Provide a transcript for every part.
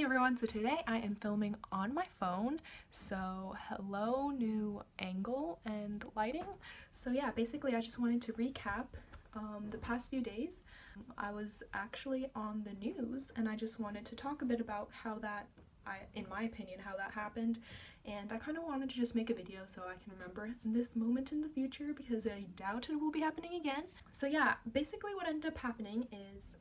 everyone, so today I am filming on my phone, so hello new angle and lighting. So yeah, basically I just wanted to recap the past few days. I was actually on the news and I just wanted to talk a bit about how that, in my opinion, how that happened, and I kind of wanted to just make a video so I can remember this moment in the future because I doubt it will be happening again. So yeah, basically what ended up happening is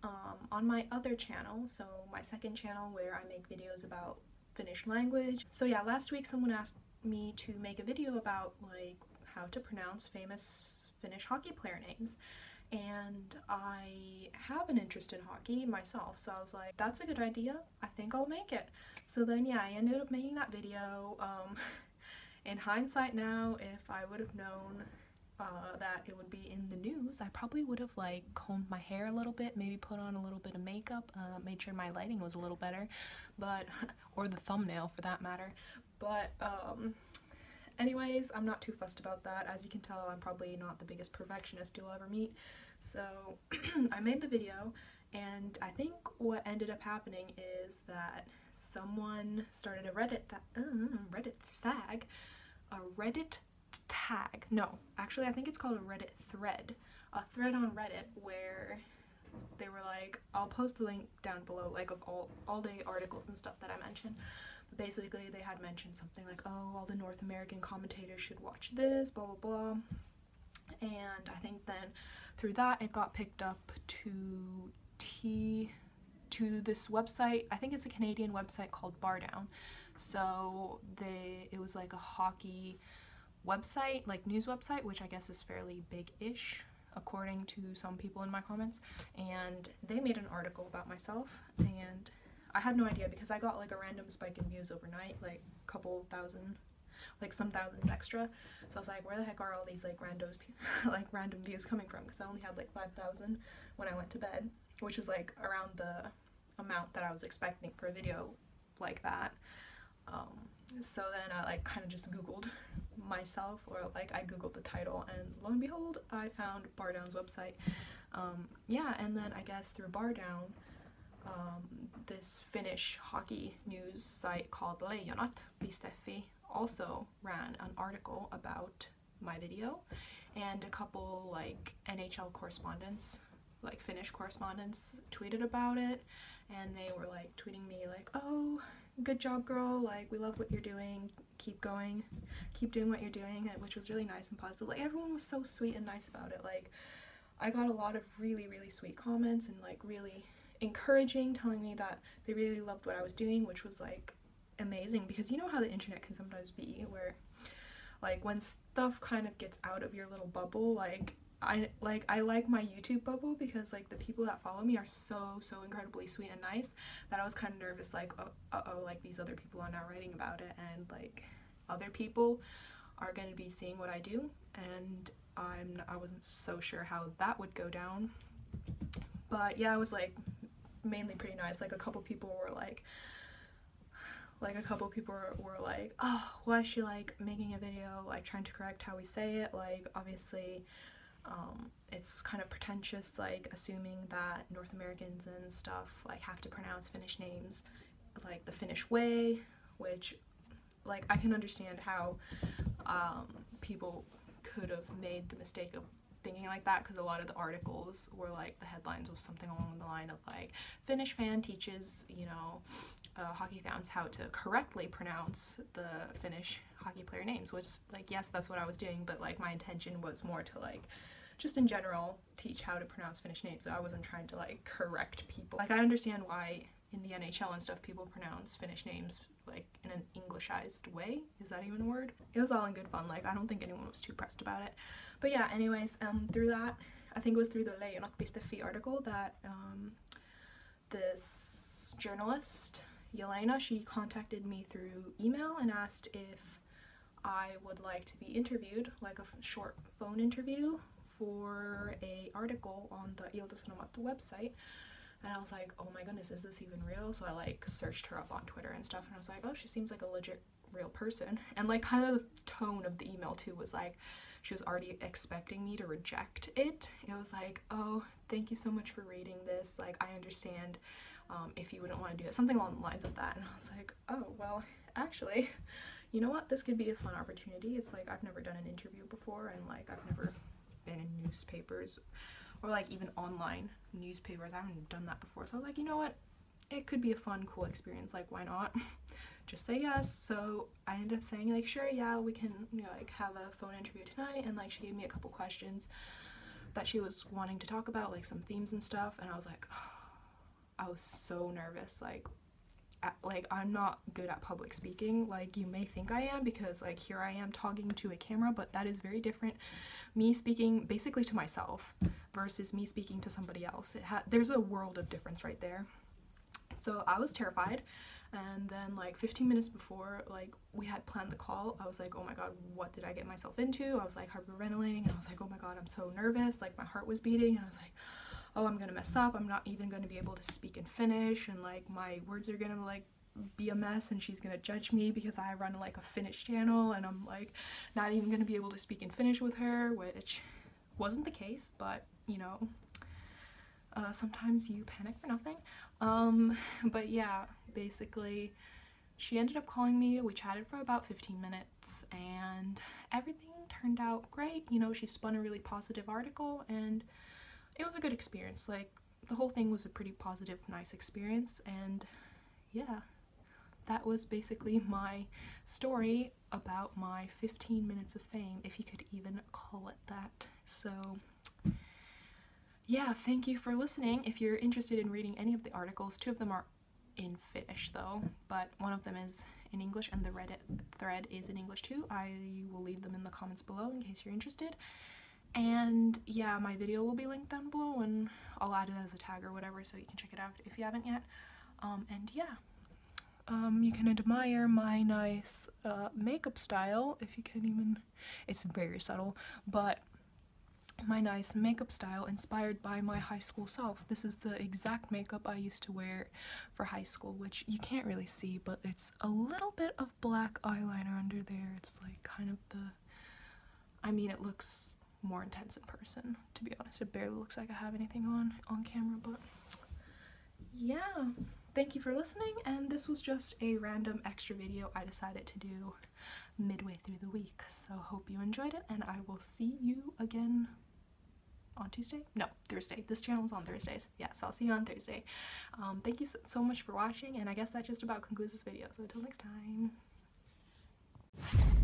on my other channel, so my second channel where I make videos about Finnish language. So yeah, last week someone asked me to make a video about like how to pronounce famous Finnish hockey player names. And I have an interest in hockey myself, so I was like, that's a good idea, I think I'll make it. So then yeah, I ended up making that video. In hindsight now, if I would have known that it would be in the news, I probably would have like combed my hair a little bit, maybe put on a little bit of makeup, made sure my lighting was a little better, but or the thumbnail for that matter. But anyways, I'm not too fussed about that. As you can tell, I'm probably not the biggest perfectionist you'll ever meet. So I made the video, and I think what ended up happening is that someone started a Reddit tag. No, actually I think it's called a Reddit thread. A thread on Reddit where they were like, I'll post the link down below, like of all the articles and stuff that I mentioned. But basically they had mentioned something like, oh, all the North American commentators should watch this, blah blah blah. And I think then through that it got picked up to this website. I think it's a Canadian website called Bardown. So it was like a hockey website, like news website, which I guess is fairly big-ish according to some people in my comments, and they made an article about myself, and I had no idea because I got like a random spike in views overnight, like a couple thousand, like some thousands extra. So I was like, where the heck are all these like random views coming from? Because I only had like 5,000 when I went to bed, which was like around the amount that I was expecting for a video like that. So then I like kind of just googled myself, or like I googled the title, and lo and behold I found Bardown's website. Yeah, and then I guess through Bardown, this Finnish hockey news site called Ilta-Sanomat also ran an article about my video, and a couple like NHL correspondents, like Finnish correspondents, tweeted about it, and they were like tweeting me like, oh, good job girl, like we love what you're doing, keep going, keep doing what you're doing, which was really nice and positive. Like everyone was so sweet and nice about it. Like I got a lot of really sweet comments and like really encouraging, telling me that they really loved what I was doing, which was like amazing, because you know how the internet can sometimes be, where like when stuff kind of gets out of your little bubble, like I like my YouTube bubble because like the people that follow me are so incredibly sweet and nice that I was kind of nervous, like uh-oh, like these other people are now writing about it, and like other people are going to be seeing what I do, and I wasn't so sure how that would go down. But yeah, it was like mainly pretty nice. Like a couple people were like, oh, why is she like making a video like trying to correct how we say it, like obviously it's kind of pretentious, like assuming that North Americans and stuff like have to pronounce Finnish names like the Finnish way, which like I can understand how people could have made the mistake of thinking like that, because a lot of the articles were like, the headlines was something along the line of like, Finnish fan teaches, you know, hockey fans how to correctly pronounce the Finnish hockey player names, which like yes, that's what I was doing, but like my intention was more to like just in general teach how to pronounce Finnish names. So I wasn't trying to like correct people. Like I understand why in the NHL and stuff people pronounce Finnish names like in an Englishized way. Is that even a word? It was all in good fun. Like I don't think anyone was too pressed about it. But yeah, anyways, through that, I think it was through the Ilta-Sanomat.fi article that this journalist Yelena, she contacted me through email and asked if I would like to be interviewed, like a short phone interview for a article on the Ilta-Sanomat website. And I was like, oh my goodness, is this even real? So I like searched her up on Twitter and stuff, and I was like, oh, she seems like a legit real person. And like kind of the tone of the email too was like she was already expecting me to reject it. It was like, oh, thank you so much for reading this, like I understand if you wouldn't want to do it, something along the lines of that. And I was like, oh, well, actually, you know what, this could be a fun opportunity. It's like, I've never done an interview before, and like I've never been in newspapers or like even online newspapers. I haven't done that before, so I was like, you know what, it could be a fun, cool experience, like why not? Just say yes. So I ended up saying like, sure, yeah, we can, you know, like have a phone interview tonight. And like she gave me a couple questions that she was wanting to talk about, like some themes and stuff, and I was like, oh, I was so nervous. Like I'm not good at public speaking, like you may think I am, because like here I am talking to a camera, but that is very different. Me speaking basically to myself versus me speaking to somebody else, there's a world of difference right there. So I was terrified, and then like 15 minutes before like we had planned the call, I was like, oh my god, what did I get myself into? I was like hyperventilating, and I was like, oh my god, I'm so nervous, like my heart was beating, and I was like, oh, I'm gonna mess up, I'm not even gonna be able to speak in Finnish, and like my words are gonna like be a mess, and she's gonna judge me because I run like a Finnish channel, and I'm like not even gonna be able to speak in Finnish with her, which wasn't the case, but you know, sometimes you panic for nothing. But yeah, basically she ended up calling me, we chatted for about 15 minutes, and everything turned out great. You know, she spun a really positive article, and it was a good experience. Like the whole thing was a pretty positive, nice experience, and yeah, that was basically my story about my 15 minutes of fame, if you could even call it that. So yeah, thank you for listening. If you're interested in reading any of the articles, 2 of them are in Finnish though, but one of them is in English, and the Reddit thread is in English too. I will leave them in the comments below in case you're interested. And yeah, my video will be linked down below, and I'll add it as a tag or whatever, so you can check it out if you haven't yet. And yeah, you can admire my nice makeup style, if you can even, it's very subtle, but my nice makeup style inspired by my high school self. This is the exact makeup I used to wear for high school, which you can't really see, but it's a little bit of black eyeliner under there. It's like kind of the, I mean, it looks more intense in person, to be honest. It barely looks like I have anything on camera, but yeah, thank you for listening, and this was just a random extra video I decided to do midway through the week. So hope you enjoyed it, and I will see you again on Tuesday? No, Thursday. This channel is on Thursdays. Yeah, so I'll see you on Thursday. Thank you so much for watching, and I guess that just about concludes this video. So until next time.